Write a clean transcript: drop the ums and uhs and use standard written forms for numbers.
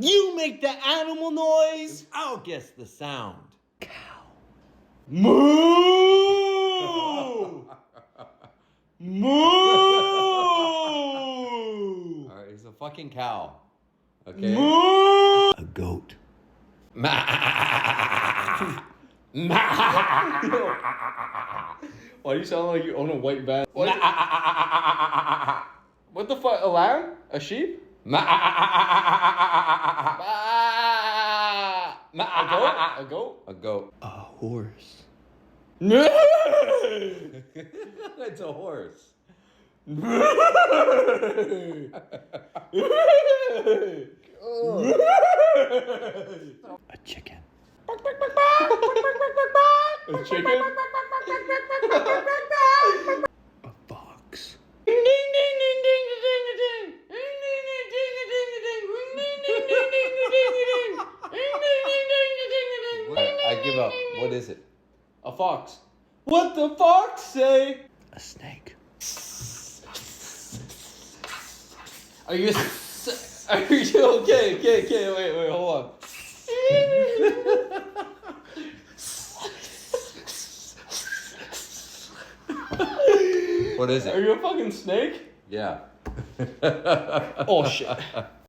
You make the animal noise. I'll guess the sound. Moo! Moo! Alright, it's a fucking cow. Okay? Moo! A goat. Why do you sound like you own a white van? What the fuck? A lamb? A sheep? A goat? A goat? A goat. A horse. It's a horse. A chicken. A chicken? A fox. I give up. What is it? A fox. What the fox say? A snake. Are you okay? Wait, hold on. What is Are it? you a fucking snake? Yeah. Oh shit.